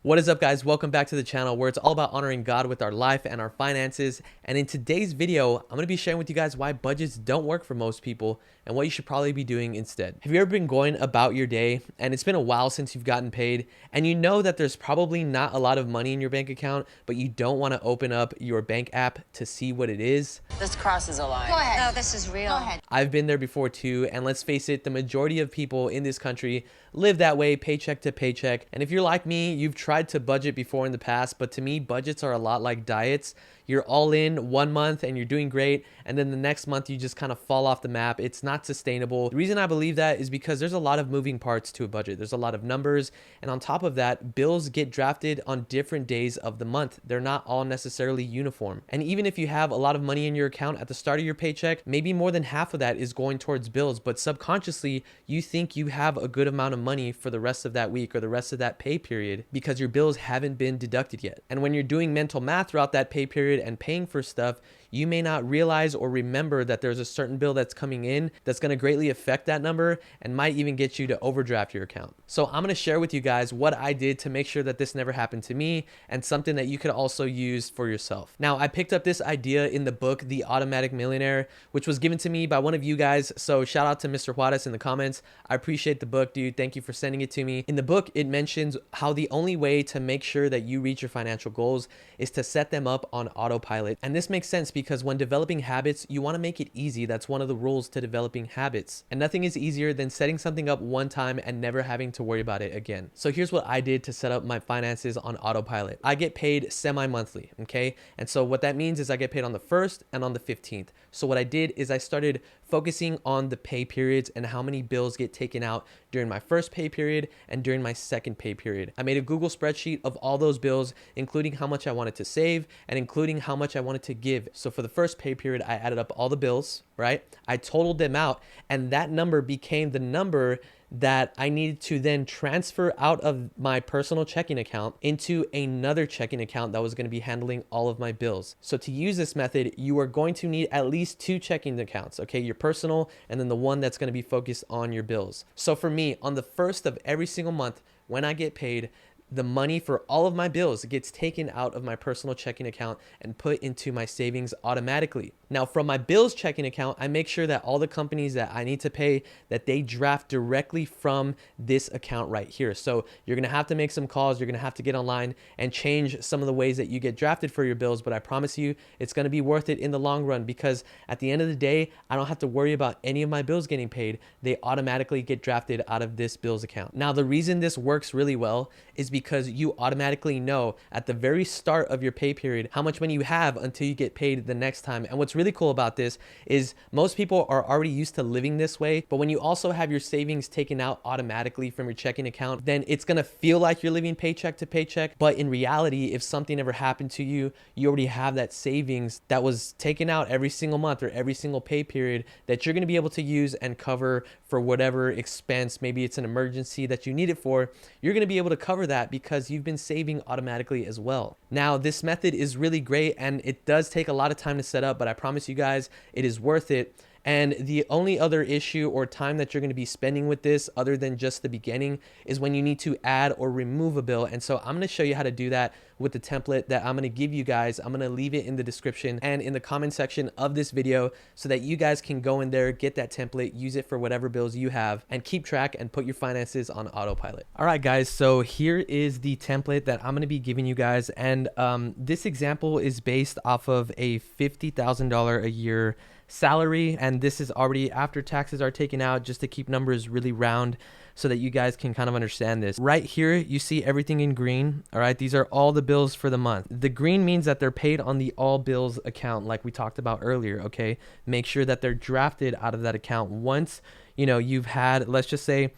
What is up, guys? Welcome back to the channel where it's all about honoring God with our life and our finances. And in today's video, I'm going to be sharing with you guys why budgets don't work for most people and what you should probably be doing instead. Have you ever been going about your day and it's been a while since you've gotten paid and you know that there's probably not a lot of money in your bank account, but you don't want to open up your bank app to see what it is? This crosses a line. Go ahead. No, this is real. Go ahead. I've been there before too, and let's face it, the majority of people in this country live that way, paycheck to paycheck. And if you're like me, you've tried to budget before in the past, but to me, budgets are a lot like diets. You're all in 1 month and you're doing great, and then the next month you just kind of fall off the map. It's not sustainable. The reason I believe that is because there's a lot of moving parts to a budget. There's a lot of numbers, and on top of that, bills get drafted on different days of the month. They're not all necessarily uniform. And even if you have a lot of money in your account at the start of your paycheck, maybe more than half of that is going towards bills, but subconsciously you think you have a good amount of money for the rest of that week or the rest of that pay period because your bills haven't been deducted yet. And when you're doing mental math throughout that pay period and paying for stuff, you may not realize or remember that there's a certain bill that's coming in that's going to greatly affect that number and might even get you to overdraft your account. So I'm going to share with you guys what I did to make sure that this never happened to me and something that you could also use for yourself. Now, I picked up this idea in the book, The Automatic Millionaire, which was given to me by one of you guys. So shout out to Mr. Juarez in the comments. I appreciate the book, dude. Thank you for sending it to me. In the book, it mentions how the only way to make sure that you reach your financial goals is to set them up on autopilot. And this makes sense because when developing habits, you want to make it easy. That's one of the rules to developing habits. And nothing is easier than setting something up one time and never having to worry about it again. So here's what I did to set up my finances on autopilot. I get paid semi-monthly, okay? And so what that means is I get paid on the 1st and on the 15th. So what I did is I started focusing on the pay periods and how many bills get taken out during my first pay period and during my second pay period. I made a Google spreadsheet of all those bills, including how much I wanted to save and including how much I wanted to give. So for the first pay period, I added up all the bills, right? I totaled them out, and that number became the number that I needed to then transfer out of my personal checking account into another checking account that was going to be handling all of my bills. So to use this method, you are going to need at least 2 checking accounts, okay? Your personal and then the one that's going to be focused on your bills. So for me, on the 1st of every single month, when I get paid, the money for all of my bills gets taken out of my personal checking account and put into my savings automatically. Now, from my bills checking account, I make sure that all the companies that I need to pay, that they draft directly from this account right here. So you're going to have to make some calls. You're going to have to get online and change some of the ways that you get drafted for your bills. But I promise you, it's going to be worth it in the long run because at the end of the day, I don't have to worry about any of my bills getting paid. They automatically get drafted out of this bills account. Now, the reason this works really well is because you automatically know at the very start of your pay period how much money you have until you get paid the next time. And what's really cool about this is most people are already used to living this way, but when you also have your savings taken out automatically from your checking account, then it's gonna feel like you're living paycheck to paycheck. But in reality, if something ever happened to you, you already have that savings that was taken out every single month or every single pay period that you're gonna be able to use and cover for whatever expense. Maybe it's an emergency that you need it for. You're gonna be able to cover that because you've been saving automatically as well. Now, this method is really great and it does take a lot of time to set up, but I promise you guys it is worth it. And the only other issue or time that you're going to be spending with this other than just the beginning is when you need to add or remove a bill. And so I'm going to show you how to do that with the template that I'm going to give you guys. I'm going to leave it in the description and in the comment section of this video so that you guys can go in there, get that template, use it for whatever bills you have, and keep track and put your finances on autopilot. All right, guys. So here is the template that I'm going to be giving you guys. And this example is based off of a $50,000 a year salary, and this is already after taxes are taken out, just to keep numbers really round so that you guys can kind of understand this. Right here, you see everything in green. All right, these are all the bills for the month. The green means that they're paid on the all bills account like we talked about earlier, okay? Make sure that they're drafted out of that account once, you know, you've had, let's just say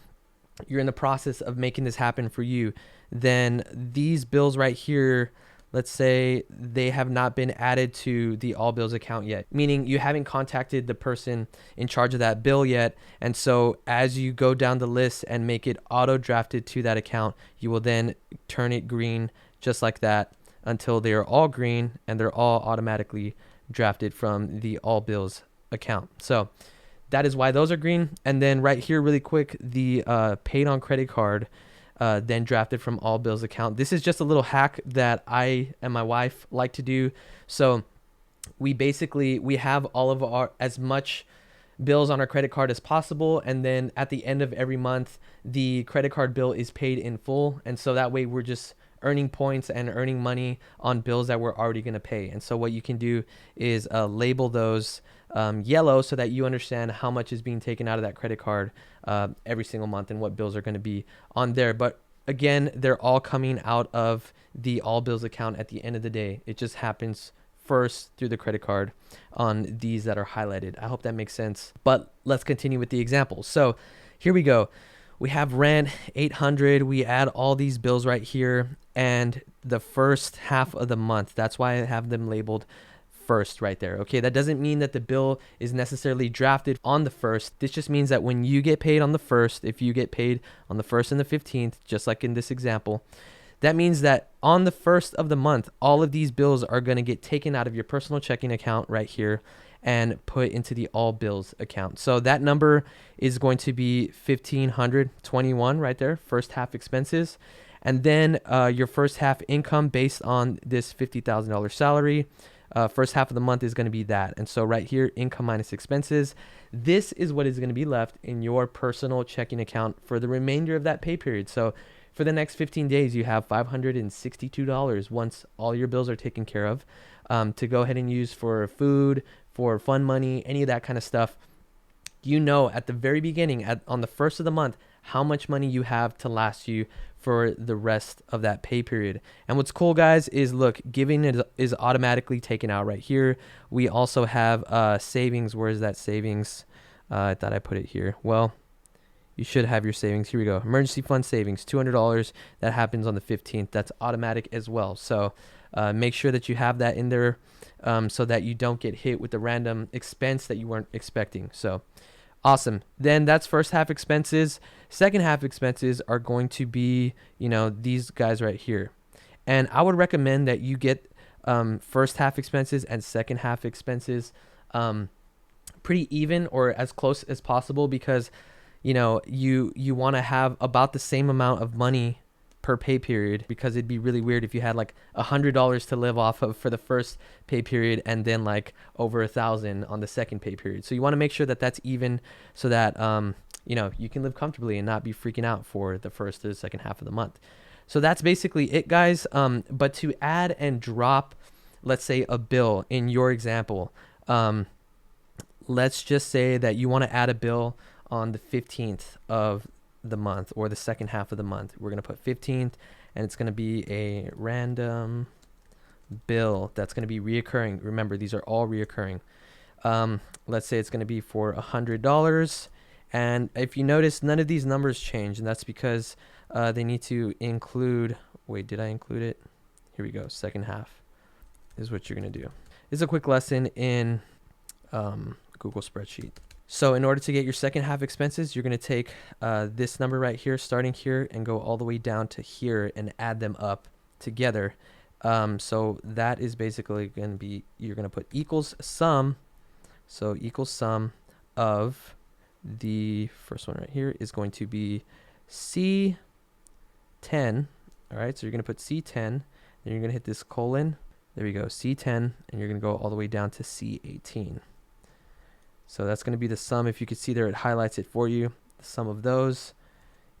you're in the process of making this happen for you, then these bills right here, let's say they have not been added to the all bills account yet, meaning you haven't contacted the person in charge of that bill yet. And so as you go down the list and make it auto drafted to that account, you will then turn it green just like that until they are all green and they're all automatically drafted from the all bills account. So that is why those are green. And then right here really quick, the paid on credit card then drafted from all bills account. This is just a little hack that I and my wife like to do. So we have all of our as much bills on our credit card as possible, and then at the end of every month the credit card bill is paid in full, and so that way we're just earning points and earning money on bills that we're already going to pay. And so what you can do is label those yellow so that you understand how much is being taken out of that credit card every single month and what bills are going to be on there. But again, they're all coming out of the all bills account at the end of the day. It just happens first through the credit card on these that are highlighted. I hope that makes sense. But let's continue with the example. So here we go. We have rent, 800. We add all these bills right here, and the first half of the month. That's why I have them labeled first right there. Okay, that doesn't mean that the bill is necessarily drafted on the first. This just means that when you get paid on the first, if you get paid on the 1st and the 15th, just like in this example, that means that on the 1st of the month, all of these bills are going to get taken out of your personal checking account right here and put into the all bills account. So that number is going to be 1,521 right there, first half expenses. And then your first half income based on this $50,000 salary, first half of the month is going to be that. And so right here, income minus expenses, this is what is going to be left in your personal checking account for the remainder of that pay period. So for the next 15 days, you have $562 once all your bills are taken care of, to go ahead and use for food, for fun money, any of that kind of stuff. You know at the very beginning, on the 1st of the month, how much money you have to last you for the rest of that pay period. And what's cool, guys, is look, giving is automatically taken out right here. We also have savings. Where is that savings? I thought I put it here. Well, you should have your savings. Here we go. Emergency fund savings, $200. That happens on the 15th. That's automatic as well. So make sure that you have that in there so that you don't get hit with the random expense that you weren't expecting. So awesome. Then that's first half expenses. Second half expenses are going to be, these guys right here. And I would recommend that you get first half expenses and second half expenses pretty even or as close as possible, because you want to have about the same amount of money per pay period, because it'd be really weird if you had like $100 to live off of for the first pay period and then like over $1,000 on the second pay period. So you want to make sure that that's even so that you can live comfortably and not be freaking out for the first or the second half of the month. So that's basically it, guys. But to add and drop, let's say, a bill in your example, let's just say that you want to add a bill on the 15th of the month or the second half of the month. We're going to put 15th, and it's going to be a random bill that's going to be reoccurring. Remember, these are all reoccurring. Let's say it's going to be for $100. And if you notice, none of these numbers change, and that's because they need to include, wait, did I include it? Here we go. Second half is what you're going to do. This is a quick lesson in Google Spreadsheet. So in order to get your second half expenses, you're going to take this number right here, starting here, and go all the way down to here and add them up together. So that is basically going to be, you're going to put equals sum. So equals sum of the first one right here is going to be C10. All right, so you're going to put C10, then you're going to hit this colon. There we go, C10, and you're going to go all the way down to C18. So that's going to be the sum. If you could see there, it highlights it for you. The sum of those,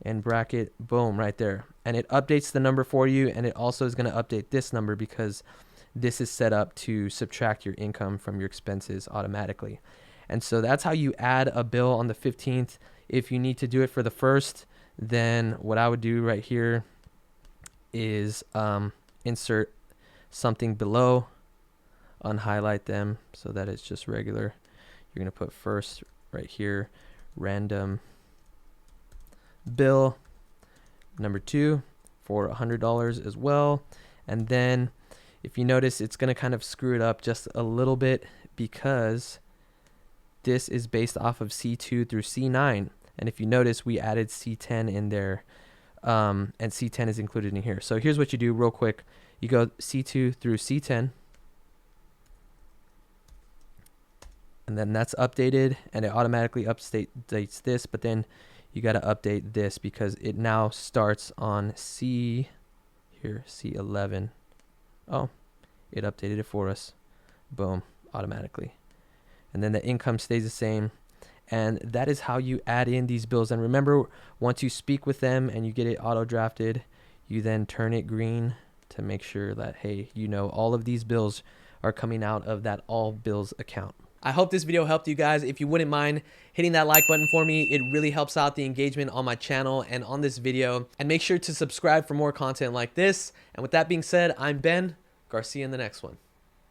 and bracket, boom, right there. And it updates the number for you, and it also is going to update this number because this is set up to subtract your income from your expenses automatically. And so that's how you add a bill on the 15th. If you need to do it for the first, then what I would do right here is insert something below, unhighlight them so that it's just regular. You're going to put first right here, random bill number 2 for $100 as well. And then if you notice, it's going to kind of screw it up just a little bit because this is based off of C2 through C9. And if you notice, we added C10 in there, and C10 is included in here. So here's what you do real quick. You go C2 through C10. And then that's updated, and it automatically updates this. But then you got to update this because it now starts on C11. Oh, it updated it for us. Boom, automatically. And then the income stays the same. And that is how you add in these bills. And remember, once you speak with them and you get it auto drafted, you then turn it green to make sure that, hey, you know, all of these bills are coming out of that all bills account. I hope this video helped you guys. If you wouldn't mind hitting that like button for me, it really helps out the engagement on my channel and on this video. And make sure to subscribe for more content like this. And with that being said, I'm Ben. Garcia in the next one.